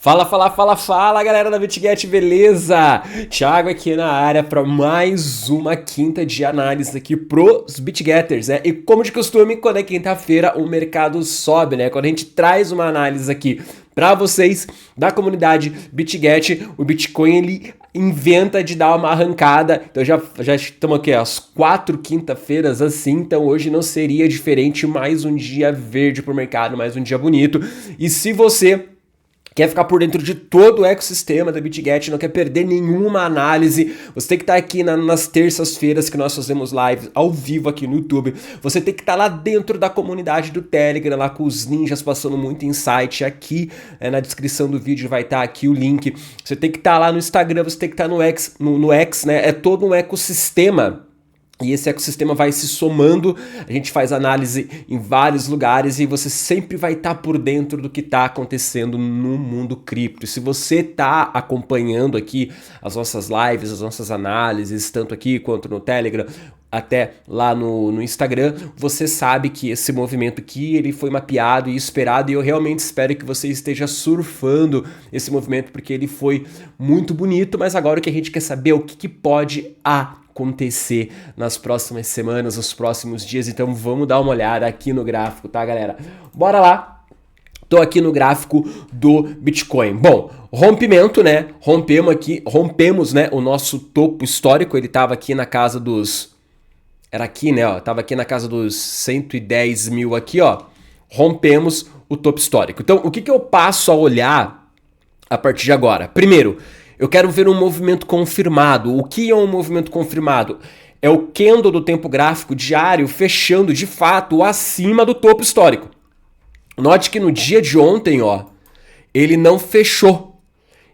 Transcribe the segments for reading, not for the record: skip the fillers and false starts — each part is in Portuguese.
Fala, fala, fala, fala, galera da BitGet, beleza? Thiago aqui na área para mais uma quinta de análise aqui pros BitGetters, né? E como de costume, quando é quinta-feira, o mercado sobe, né? Quando a gente traz uma análise aqui para vocês da comunidade BitGet, o Bitcoin ele inventa de dar uma arrancada. Então já estamos aqui às 4 quinta-feiras assim, então hoje não seria diferente, mais um dia verde pro mercado, mais um dia bonito. E se você quer ficar por dentro de todo o ecossistema da BitGet, não quer perder nenhuma análise, você tem que estar aqui nas terças-feiras que nós fazemos lives ao vivo aqui no YouTube. Você tem que estar lá dentro da comunidade do Telegram, lá com os ninjas passando muito insight. Aqui na descrição do vídeo vai estar aqui o link. Você tem que estar lá no Instagram, você tem que estar no X, né? É todo um ecossistema. E esse ecossistema vai se somando, a gente faz análise em vários lugares e você sempre vai estar por dentro do que está acontecendo no mundo cripto. E se você está acompanhando aqui as nossas lives, as nossas análises, tanto aqui quanto no Telegram, até lá no Instagram, você sabe que esse movimento aqui ele foi mapeado e esperado, e eu realmente espero que você esteja surfando esse movimento, porque ele foi muito bonito, mas agora o que a gente quer saber é o que pode acontecer nas próximas semanas, nos próximos dias. Então vamos dar uma olhada aqui no gráfico, tá, galera? Bora lá! Tô aqui no gráfico do Bitcoin. Bom, rompimento, né? Rompemos, né, o nosso topo histórico. Ele tava aqui na casa dos... Era aqui, né, ó, tava aqui na casa dos 110 mil aqui, ó. Rompemos o topo histórico. Então, o que eu passo a olhar a partir de agora? Primeiro, eu quero ver um movimento confirmado. O que é um movimento confirmado? É o candle do tempo gráfico diário fechando de fato acima do topo histórico. Note que no dia de ontem, ó, ele não fechou.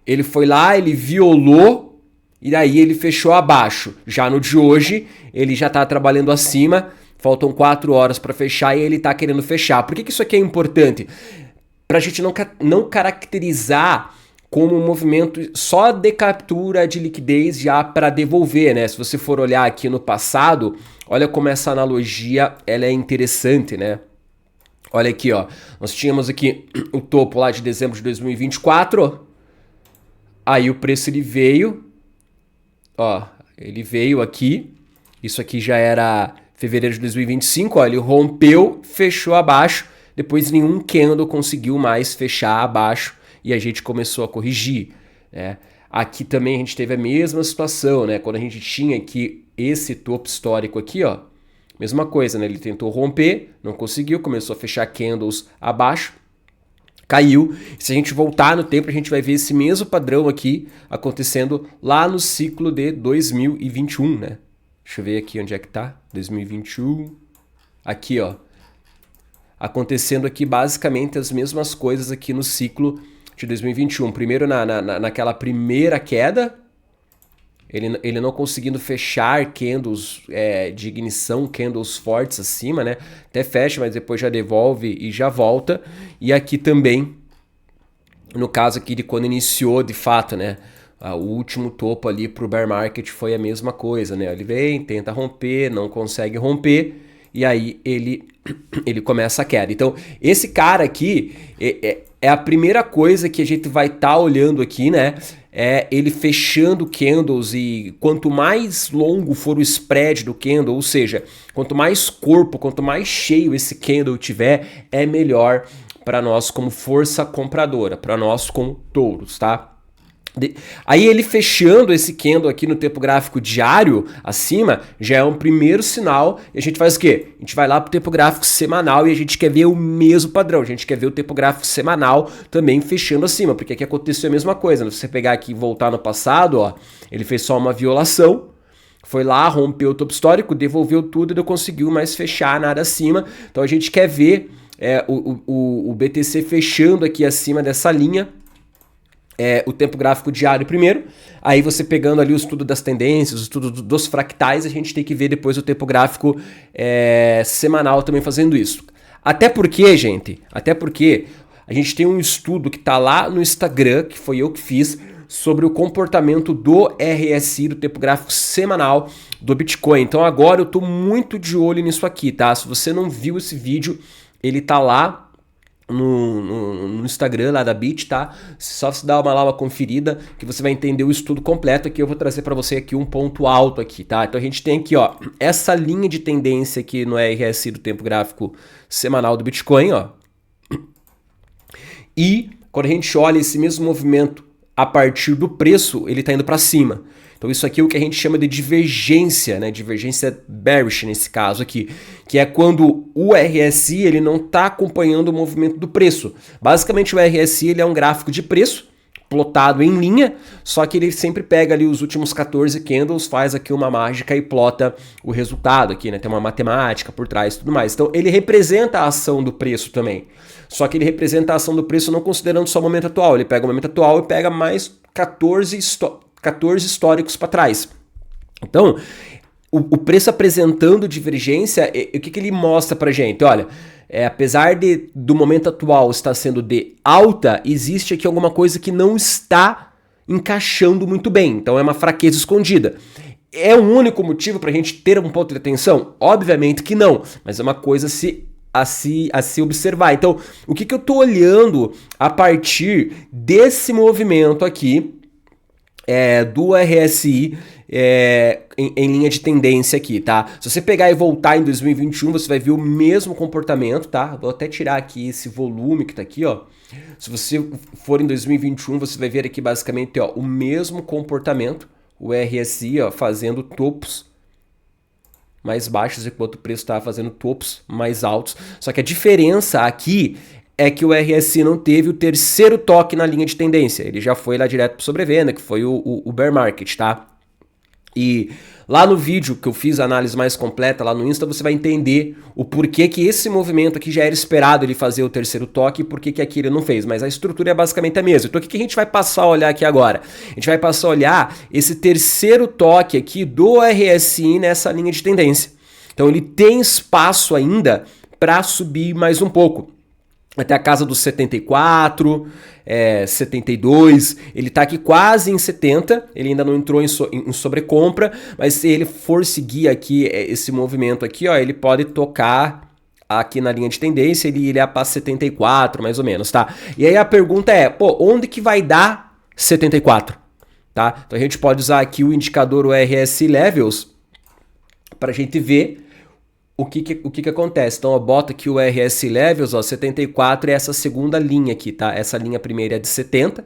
Ele foi lá, ele violou e daí ele fechou abaixo. Já no de hoje, ele já está trabalhando acima. Faltam 4 horas para fechar e ele está querendo fechar. Por que isso aqui é importante? Para a gente não caracterizar como um movimento só de captura de liquidez já para devolver, né? Se você for olhar aqui no passado, olha como essa analogia ela é interessante, né? Olha aqui, ó. Nós tínhamos aqui o topo lá de dezembro de 2024. Aí o preço ele veio, ó, ele veio aqui. Isso aqui já era fevereiro de 2025, ó, ele rompeu, fechou abaixo. Depois nenhum candle conseguiu mais fechar abaixo. E a gente começou a corrigir, né? Aqui também a gente teve a mesma situação, né? Quando a gente tinha aqui esse topo histórico aqui, ó, mesma coisa, né? Ele tentou romper, não conseguiu, começou a fechar candles abaixo, caiu. Se a gente voltar no tempo, a gente vai ver esse mesmo padrão aqui acontecendo lá no ciclo de 2021, né? Deixa eu ver aqui onde é que tá, 2021, aqui, ó. Acontecendo aqui basicamente as mesmas coisas aqui no ciclo de 2021. Primeiro naquela primeira queda, ele não conseguindo fechar candles de ignição, candles fortes acima, né? Até fecha, mas depois já devolve e já volta. E aqui também, no caso aqui de quando iniciou de fato, né? O último topo ali pro bear market foi a mesma coisa, né? Ele vem, tenta romper, não consegue romper, e aí ele começa a queda. Então, esse cara aqui é a primeira coisa que a gente vai estar olhando aqui, né? É ele fechando candles, e quanto mais longo for o spread do candle, ou seja, quanto mais corpo, quanto mais cheio esse candle tiver, é melhor para nós como força compradora, para nós como touros, tá? Aí ele fechando esse candle aqui no tempo gráfico diário acima já é um primeiro sinal. E a gente faz o quê? A gente vai lá pro tempo gráfico semanal e a gente quer ver o mesmo padrão. A gente quer ver o tempo gráfico semanal também fechando acima, porque aqui aconteceu a mesma coisa, né? Se você pegar aqui e voltar no passado, ó, ele fez só uma violação, foi lá, rompeu o topo histórico, devolveu tudo e não conseguiu mais fechar nada acima. Então a gente quer ver o BTC fechando aqui acima dessa linha. O tempo gráfico diário primeiro, aí você pegando ali o estudo das tendências, o estudo dos fractais, a gente tem que ver depois o tempo gráfico semanal também fazendo isso. Até porque, gente, a gente tem um estudo que tá lá no Instagram, que foi eu que fiz, sobre o comportamento do RSI, do tempo gráfico semanal do Bitcoin. Então agora eu tô muito de olho nisso aqui, tá? Se você não viu esse vídeo, ele tá lá no Instagram lá da Bit, tá? Só se dá lá uma conferida que você vai entender o estudo completo aqui. Eu vou trazer para você aqui um ponto alto aqui, tá? Então a gente tem aqui, ó, essa linha de tendência aqui no RSI do tempo gráfico semanal do Bitcoin, ó. E quando a gente olha esse mesmo movimento a partir do preço, ele tá indo para cima. Então isso aqui é o que a gente chama de divergência, né? Divergência bearish nesse caso aqui, que é quando o RSI ele não está acompanhando o movimento do preço. Basicamente o RSI ele é um gráfico de preço plotado em linha, só que ele sempre pega ali os últimos 14 candles, faz aqui uma mágica e plota o resultado aqui, né? Tem uma matemática por trás e tudo mais. Então ele representa a ação do preço também. Só que ele representa a ação do preço não considerando só o momento atual. Ele pega o momento atual e pega mais 14 históricos para trás. Então, o preço apresentando divergência, o que ele mostra para gente? Olha, apesar do momento atual estar sendo de alta, existe aqui alguma coisa que não está encaixando muito bem. Então é uma fraqueza escondida. É um único motivo para a gente ter um ponto de atenção? Obviamente que não, mas é uma coisa a se observar. Então, o que eu estou olhando a partir desse movimento aqui, do RSI em linha de tendência aqui, tá? Se você pegar e voltar em 2021, você vai ver o mesmo comportamento, tá? Vou até tirar aqui esse volume que tá aqui, ó. Se você for em 2021, você vai ver aqui basicamente, ó, o mesmo comportamento, o RSI, ó, fazendo topos mais baixos enquanto o preço estava fazendo topos mais altos. Só que a diferença aqui é que o RSI não teve o terceiro toque na linha de tendência. Ele já foi lá direto para sobrevenda, que foi o bear market, tá? E lá no vídeo que eu fiz a análise mais completa lá no Insta, você vai entender o porquê que esse movimento aqui já era esperado ele fazer o terceiro toque e porquê que aqui ele não fez. Mas a estrutura é basicamente a mesma. Então o que a gente vai passar a olhar aqui agora? A gente vai passar a olhar esse terceiro toque aqui do RSI nessa linha de tendência. Então ele tem espaço ainda para subir mais um pouco. Até a casa dos 74, 72, ele tá aqui quase em 70, ele ainda não entrou em sobrecompra, mas se ele for seguir aqui esse movimento aqui, ó, ele pode tocar aqui na linha de tendência, ele é para 74, mais ou menos, tá? E aí a pergunta é, pô, onde que vai dar 74? Tá? Então a gente pode usar aqui o indicador, o RSI Levels, para a gente ver o que acontece. Então, eu boto aqui o RSI Levels, ó, 74 é essa segunda linha aqui, tá? Essa linha primeira é de 70,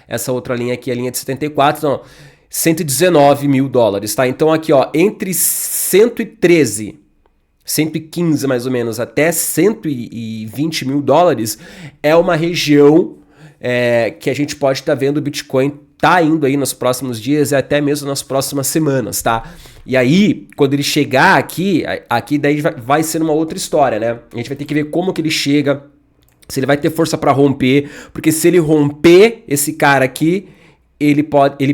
essa outra linha aqui é a linha de 74, então, 119 mil dólares, tá? Então, aqui, ó, entre 113, 115 mais ou menos, até 120 mil dólares, é uma região que a gente pode estar vendo o Bitcoin tá indo aí nos próximos dias e até mesmo nas próximas semanas, tá? E aí, quando ele chegar aqui daí vai ser uma outra história, né? A gente vai ter que ver como que ele chega, se ele vai ter força para romper, porque se ele romper esse cara aqui, ele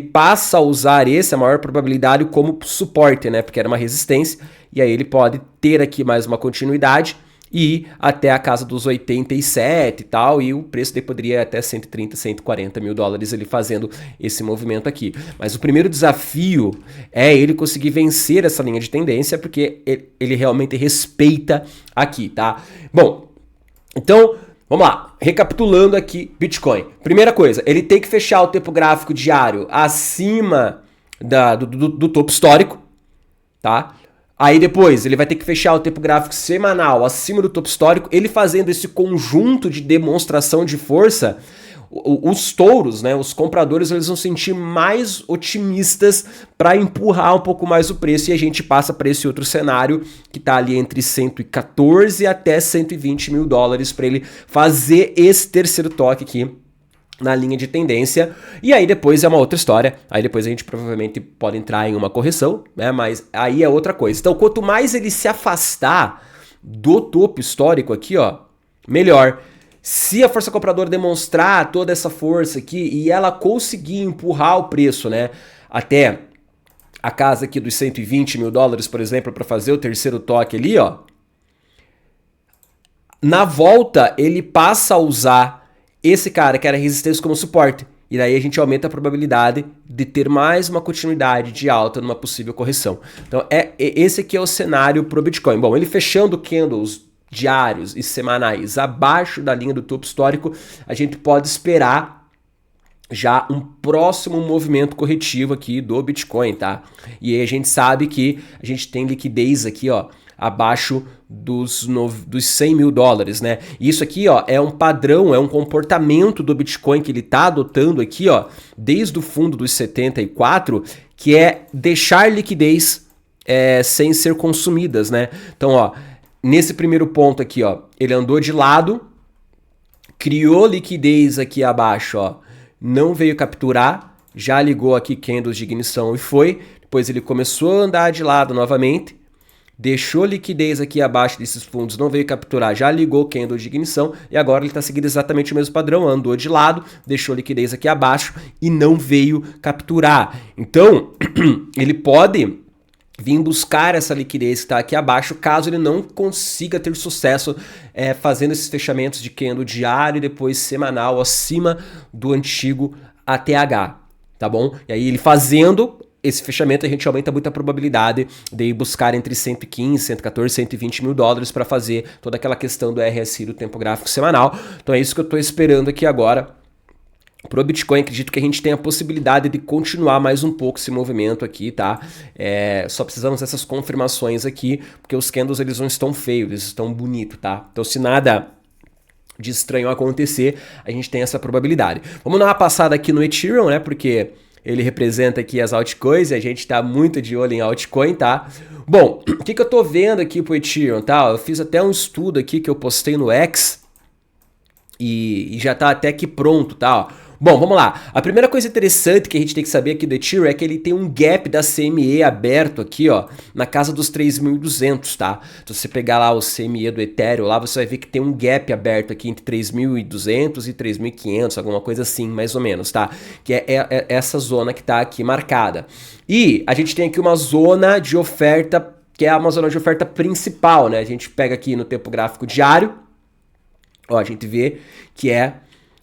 passa a usar a maior probabilidade como suporte, né? Porque era uma resistência, e aí ele pode ter aqui mais uma continuidade e ir até a casa dos 87 e tal, e o preço daí poderia ir até 130, 140 mil dólares ele fazendo esse movimento aqui. Mas o primeiro desafio é ele conseguir vencer essa linha de tendência, porque ele realmente respeita aqui, tá? Bom, então, vamos lá, recapitulando aqui Bitcoin. Primeira coisa, ele tem que fechar o tempo gráfico diário acima do topo histórico, tá? Aí depois ele vai ter que fechar o tempo gráfico semanal acima do topo histórico. Ele fazendo esse conjunto de demonstração de força, os touros, né, os compradores, eles vão se sentir mais otimistas para empurrar um pouco mais o preço, e a gente passa para esse outro cenário que está ali entre 114 até 120 mil dólares para ele fazer esse terceiro toque aqui na linha de tendência, e aí depois é uma outra história, aí depois a gente provavelmente pode entrar em uma correção, né, mas aí é outra coisa. Então, quanto mais ele se afastar do topo histórico aqui, ó, melhor. Se a força compradora demonstrar toda essa força aqui e ela conseguir empurrar o preço, né, até a casa aqui dos 120 mil dólares, por exemplo, para fazer o terceiro toque ali, ó, na volta ele passa a usar esse cara que era resistência como suporte. E daí a gente aumenta a probabilidade de ter mais uma continuidade de alta numa possível correção. Então esse aqui é o cenário pro Bitcoin. Bom, ele fechando candles diários e semanais abaixo da linha do topo histórico, a gente pode esperar já um próximo movimento corretivo aqui do Bitcoin, tá? E aí a gente sabe que a gente tem liquidez aqui, ó, abaixo dos 100 mil dólares, né? E isso aqui, ó, é um padrão, é um comportamento do Bitcoin que ele tá adotando aqui, ó, desde o fundo dos 74, que é deixar liquidez sem ser consumidas, né? Então, ó, nesse primeiro ponto aqui, ó, ele andou de lado, criou liquidez aqui abaixo, ó, não veio capturar, já ligou aqui candles de ignição e foi, depois ele começou a andar de lado novamente, deixou liquidez aqui abaixo desses fundos, não veio capturar, já ligou candle de ignição e agora ele está seguindo exatamente o mesmo padrão, andou de lado, deixou liquidez aqui abaixo e não veio capturar. Então, ele pode vir buscar essa liquidez que está aqui abaixo, caso ele não consiga ter sucesso fazendo esses fechamentos de candle diário e depois semanal acima do antigo ATH, tá bom? E aí ele fazendo esse fechamento, a gente aumenta muito a probabilidade de ir buscar entre 115, 114, 120 mil dólares para fazer toda aquela questão do RSI do tempo gráfico semanal. Então é isso que eu estou esperando aqui agora. Pro Bitcoin, acredito que a gente tem a possibilidade de continuar mais um pouco esse movimento aqui, tá? Só precisamos dessas confirmações aqui, porque os candles eles não estão feios, eles estão bonitos, tá? Então se nada de estranho acontecer, a gente tem essa probabilidade. Vamos dar uma passada aqui no Ethereum, né? Porque ele representa aqui as altcoins e a gente tá muito de olho em altcoin, tá? Bom, o que eu tô vendo aqui pro Ethereum, tá? Eu fiz até um estudo aqui que eu postei no X e já tá até que pronto, tá? Bom, vamos lá. A primeira coisa interessante que a gente tem que saber aqui do Ethereum é que ele tem um gap da CME aberto aqui, ó, na casa dos 3.200, tá? Se você pegar lá o CME do Ethereum, lá você vai ver que tem um gap aberto aqui entre 3.200 e 3.500, alguma coisa assim, mais ou menos, tá? Que é essa zona que tá aqui marcada. E a gente tem aqui uma zona de oferta, que é uma zona de oferta principal, né? A gente pega aqui no tempo gráfico diário, ó, a gente vê que é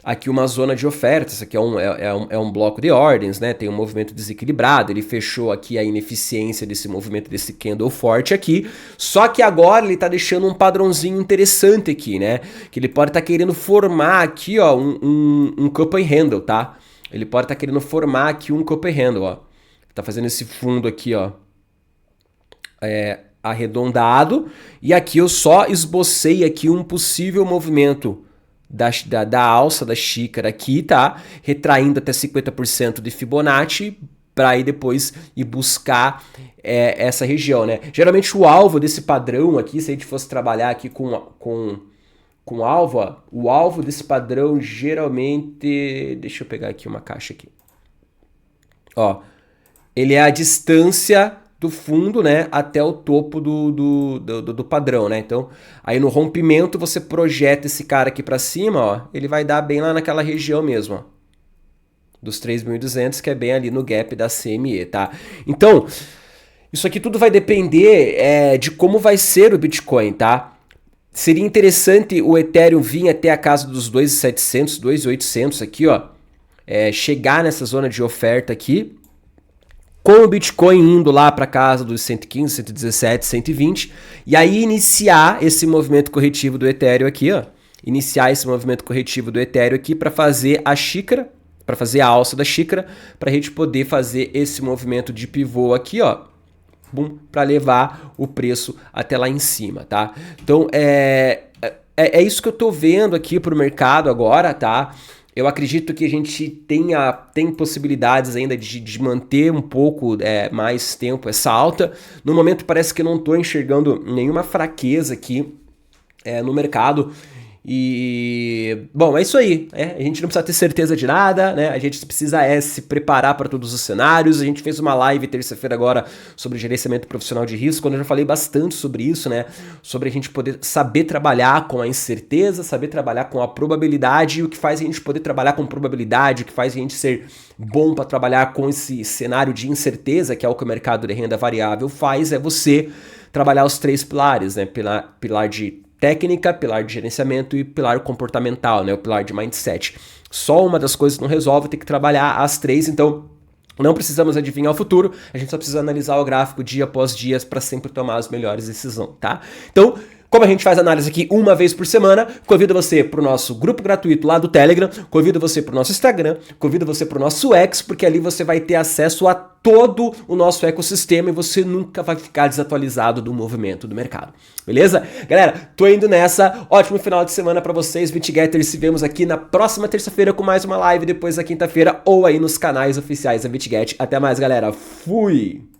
aqui uma zona de oferta. Isso aqui é um bloco de ordens, né? Tem um movimento desequilibrado, ele fechou aqui a ineficiência desse movimento, desse candle forte aqui, só que agora ele tá deixando um padrãozinho interessante aqui, né? Que ele pode estar querendo formar aqui, ó, um cup and handle, tá? Ele pode estar querendo formar aqui um cup and handle, ó. Tá fazendo esse fundo aqui, ó, arredondado, e aqui eu só esbocei aqui um possível movimento da alça da xícara aqui, tá? Retraindo até 50% de Fibonacci para aí depois ir buscar essa região, né? Geralmente o alvo desse padrão aqui, se a gente fosse trabalhar aqui com alvo, ó, o alvo desse padrão geralmente... Deixa eu pegar aqui uma caixa aqui. Ó, ele é a distância do fundo, né, até o topo do padrão, né? Então, aí no rompimento você projeta esse cara aqui para cima, ó, ele vai dar bem lá naquela região mesmo, ó, dos 3.200, que é bem ali no gap da CME, tá? Então, isso aqui tudo vai depender de como vai ser o Bitcoin, tá? Seria interessante o Ethereum vir até a casa dos 2.700, 2.800 aqui, ó, chegar nessa zona de oferta aqui, com o Bitcoin indo lá para casa dos 115, 117, 120, e aí iniciar esse movimento corretivo do Ethereum aqui, ó. Iniciar esse movimento corretivo do Ethereum aqui para fazer a xícara, para fazer a alça da xícara, para a gente poder fazer esse movimento de pivô aqui, ó, para levar o preço até lá em cima, tá? Então, é isso que eu tô vendo aqui pro mercado agora, tá? Eu acredito que a gente tem possibilidades ainda de manter um pouco mais tempo essa alta. No momento parece que eu não estou enxergando nenhuma fraqueza aqui no mercado. E, bom, é isso aí. A gente não precisa ter certeza de nada, né? A gente precisa se preparar para todos os cenários. A gente fez uma live terça-feira agora sobre gerenciamento profissional de risco, onde eu já falei bastante sobre isso, né? Sobre a gente poder saber trabalhar com a incerteza, saber trabalhar com a probabilidade, e o que faz a gente poder trabalhar com probabilidade, o que faz a gente ser bom para trabalhar com esse cenário de incerteza, que é o que o mercado de renda variável faz, é você trabalhar os três pilares, né? Pilar de técnica, pilar de gerenciamento e pilar comportamental, né? O pilar de mindset. Só uma das coisas não resolve, tem que trabalhar as três, então Não precisamos adivinhar o futuro, a gente só precisa analisar o gráfico dia após dia para sempre tomar as melhores decisões, tá? Então, como a gente faz análise aqui uma vez por semana, convido você para o nosso grupo gratuito lá do Telegram, convido você para o nosso Instagram, convido você para o nosso X, porque ali você vai ter acesso a todo o nosso ecossistema e você nunca vai ficar desatualizado do movimento do mercado. Beleza? Galera, tô indo nessa. Ótimo final de semana para vocês, BitGetters. Se vemos aqui na próxima terça-feira com mais uma live, depois da quinta-feira ou aí nos canais oficiais da BitGet. Até mais, galera. Fui!